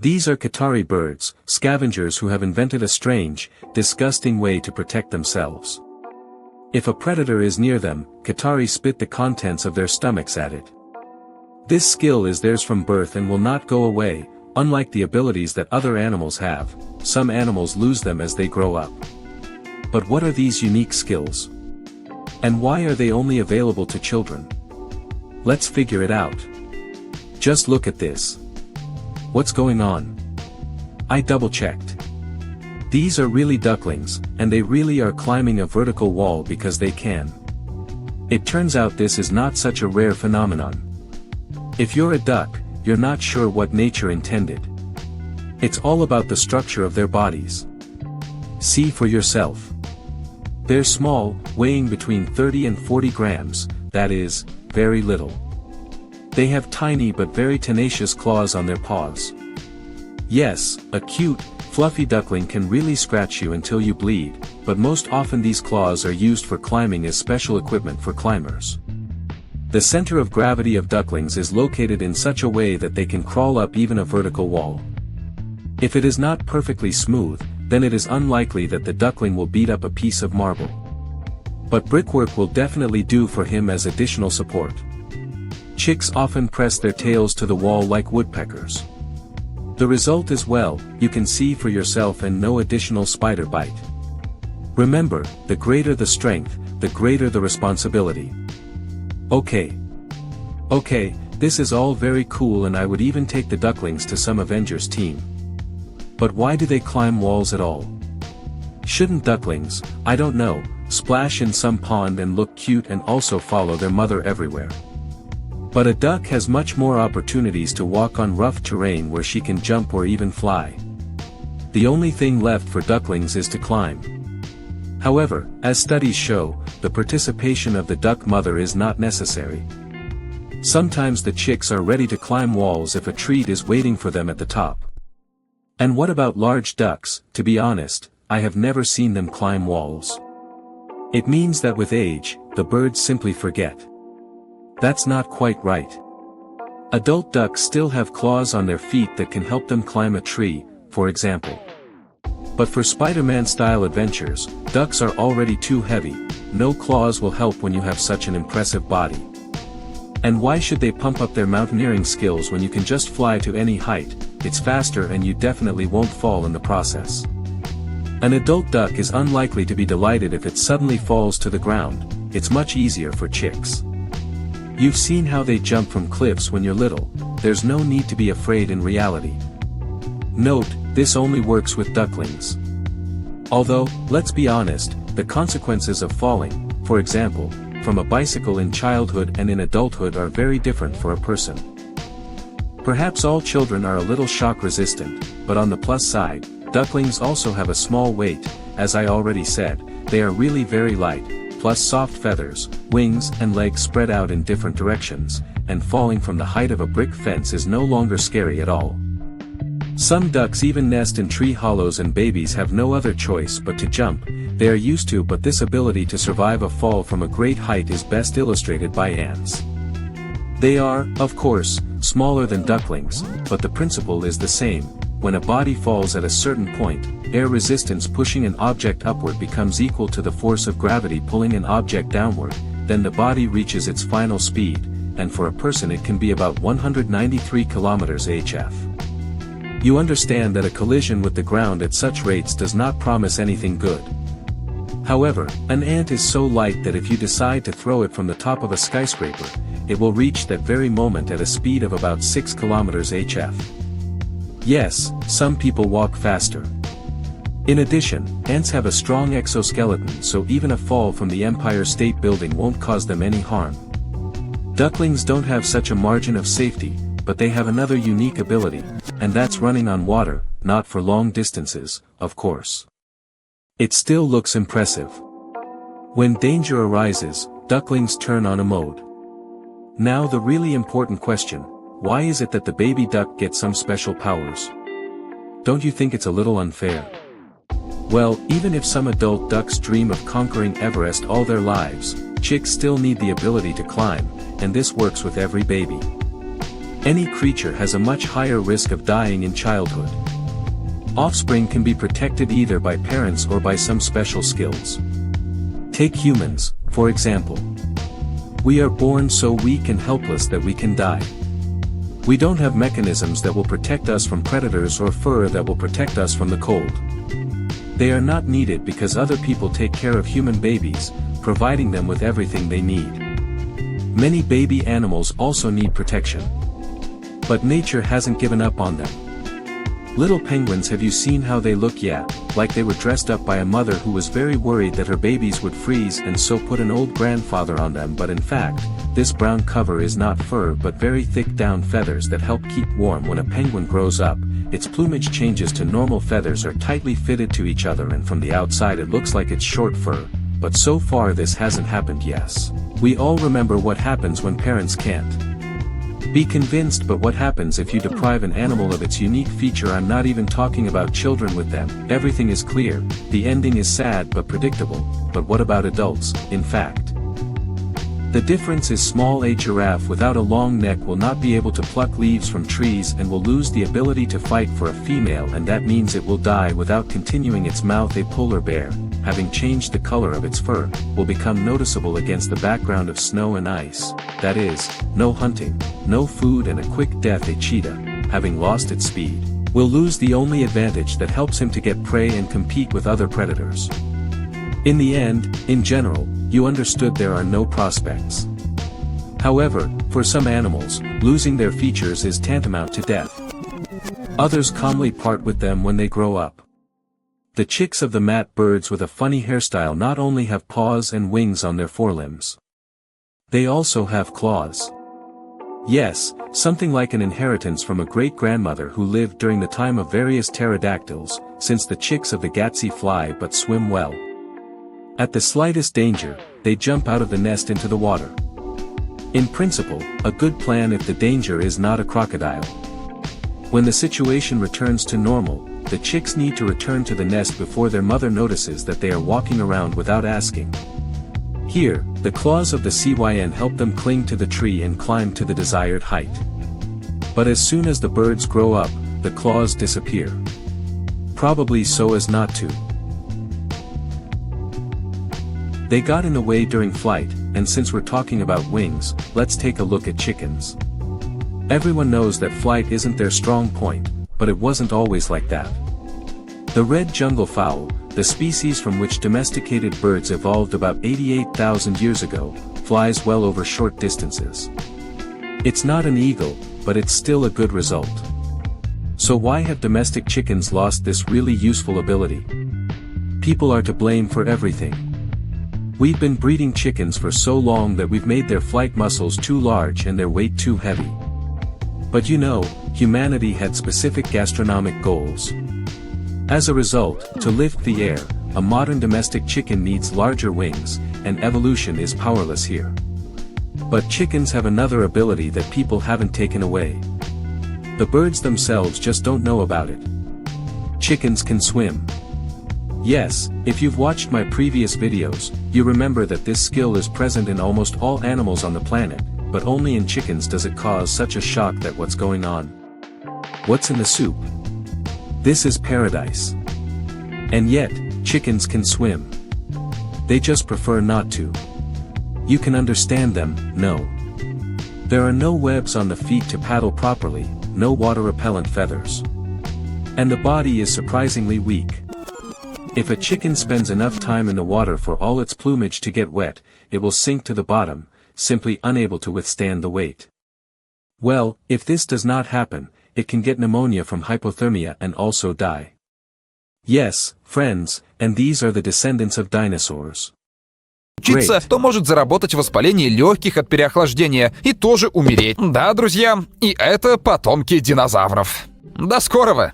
These are Qatari birds, scavengers who have invented a strange, disgusting way to protect themselves. If a predator is near them, Qatari spit the contents of their stomachs at it. This skill is theirs from birth and will not go away. Unlike the abilities that other animals have, some animals lose them as they grow up. But what are these unique skills? And why are they only available to children? Let's figure it out. Just look at this. What's going on? I double-checked. These are really ducklings, and they really are climbing a vertical wall because they can. It turns out this is not such a rare phenomenon. If you're a duck, you're not sure what nature intended. It's all about the structure of their bodies. See for yourself. They're small, weighing between 30 and 40 grams, that is, very little. They have tiny but very tenacious claws on their paws. Yes, a cute, fluffy duckling can really scratch you until you bleed, but most often these claws are used for climbing as special equipment for climbers. The center of gravity of ducklings is located in such a way that they can crawl up even a vertical wall. If it is not perfectly smooth, then it is unlikely that the duckling will beat up a piece of marble. But brickwork will definitely do for him as additional support. Chicks often press their tails to the wall like woodpeckers. The result is, well, you can see for yourself, and no additional spider bite. Remember, the greater the strength, the greater the responsibility. Okay, this is all very cool, and I would even take the ducklings to some Avengers team. But why do they climb walls at all? Shouldn't ducklings, I don't know, splash in some pond and look cute and also follow their mother everywhere? But a duck has much more opportunities to walk on rough terrain where she can jump or even fly. The only thing left for ducklings is to climb. However, as studies show, the participation of the duck mother is not necessary. Sometimes the chicks are ready to climb walls if a treat is waiting for them at the top. And what about large ducks? To be honest, I have never seen them climb walls. It means that with age, the birds simply forget. That's not quite right. Adult ducks still have claws on their feet that can help them climb a tree, for example. But for Spider-Man-style adventures, ducks are already too heavy. No claws will help when you have such an impressive body. And why should they pump up their mountaineering skills when you can just fly to any height? It's faster and you definitely won't fall in the process. An adult duck is unlikely to be delighted if it suddenly falls to the ground. It's much easier for chicks. You've seen how they jump from cliffs when you're little. There's no need to be afraid in reality. Note, this only works with ducklings. Although, let's be honest, the consequences of falling, for example, from a bicycle in childhood and in adulthood are very different for a person. Perhaps all children are a little shock resistant, but on the plus side, ducklings also have a small weight. As I already said, they are really very light, plus soft feathers, wings and legs spread out in different directions, and falling from the height of a brick fence is no longer scary at all. Some ducks even nest in tree hollows, and babies have no other choice but to jump. They are used to, but this ability to survive a fall from a great height is best illustrated by ants. They are, of course, smaller than ducklings, but the principle is the same. When a body falls at a certain point, air resistance pushing an object upward becomes equal to the force of gravity pulling an object downward, then the body reaches its final speed, and for a person it can be about 193 km/h. You understand that a collision with the ground at such rates does not promise anything good. However, an ant is so light that if you decide to throw it from the top of a skyscraper, it will reach that very moment at a speed of about 6 km/h. Yes, some people walk faster. In addition, ants have a strong exoskeleton, so even a fall from the Empire State Building won't cause them any harm. Ducklings don't have such a margin of safety, but they have another unique ability, and that's running on water, not for long distances, of course. It still looks impressive. When danger arises, ducklings turn on a mode. Now the really important question, why is it that the baby duck gets some special powers? Don't you think it's a little unfair? Well, even if some adult ducks dream of conquering Everest all their lives, chicks still need the ability to climb, and this works with every baby. Any creature has a much higher risk of dying in childhood. Offspring can be protected either by parents or by some special skills. Take humans, for example. We are born so weak and helpless that we can die. We don't have mechanisms that will protect us from predators or fur that will protect us from the cold. They are not needed because other people take care of human babies, providing them with everything they need. Many baby animals also need protection. But nature hasn't given up on them. Little penguins, have you seen how they look? Yeah, like they were dressed up by a mother who was very worried that her babies would freeze and so put an old grandfather on them, but in fact, this brown cover is not fur but very thick down feathers that help keep warm. When a penguin grows up, its plumage changes to normal feathers are tightly fitted to each other and from the outside it looks like it's short fur, but so far this hasn't happened. Yes. We all remember what happens when parents can't be convinced, but what happens if you deprive an animal of its unique feature? I'm not even talking about children with them. Everything is clear, the ending is sad but predictable, but what about adults? In fact, the difference is small. A giraffe without a long neck will not be able to pluck leaves from trees and will lose the ability to fight for a female, and that means it will die without continuing its mouth. A polar bear, having changed the color of its fur, will become noticeable against the background of snow and ice. That is, no hunting, no food and a quick death. A cheetah, having lost its speed, will lose the only advantage that helps him to get prey and compete with other predators. In the end, in general, you understood there are no prospects. However, for some animals, losing their features is tantamount to death. Others calmly part with them when they grow up. The chicks of the mat birds with a funny hairstyle not only have paws and wings on their forelimbs. They also have claws. Yes, something like an inheritance from a great-grandmother who lived during the time of various pterodactyls, since the chicks of the gatsy fly but swim well. At the slightest danger, they jump out of the nest into the water. In principle, a good plan if the danger is not a crocodile. When the situation returns to normal, the chicks need to return to the nest before their mother notices that they are walking around without asking. Here, the claws of the CYN help them cling to the tree and climb to the desired height. But as soon as the birds grow up, the claws disappear. Probably so as not to. They got in the way during flight, and since we're talking about wings, let's take a look at chickens. Everyone knows that flight isn't their strong point, but it wasn't always like that. The red jungle fowl, the species from which domesticated birds evolved about 88,000 years ago, flies well over short distances. It's not an eagle, but it's still a good result. So why have domestic chickens lost this really useful ability? People are to blame for everything. We've been breeding chickens for so long that we've made their flight muscles too large and their weight too heavy. But you know, humanity had specific gastronomic goals. As a result, to lift the air, a modern domestic chicken needs larger wings, and evolution is powerless here. But chickens have another ability that people haven't taken away. The birds themselves just don't know about it. Chickens can swim. Yes, if you've watched my previous videos, you remember that this skill is present in almost all animals on the planet, but only in chickens does it cause such a shock that what's going on? What's in the soup? This is paradise. And yet, chickens can swim. They just prefer not to. You can understand them, no. There are no webs on the feet to paddle properly, no water-repellent feathers. And the body is surprisingly weak. If a chicken spends enough time in the water for all its plumage to get wet, it will sink to the bottom, simply unable to withstand the weight. Well, if this does not happen, it can get pneumonia from hypothermia and also die. Yes, friends, and these are the descendants of dinosaurs. Учиться, то может заработать воспаление легких от переохлаждения и тоже умереть. Да, друзья, и это потомки динозавров. До скорого!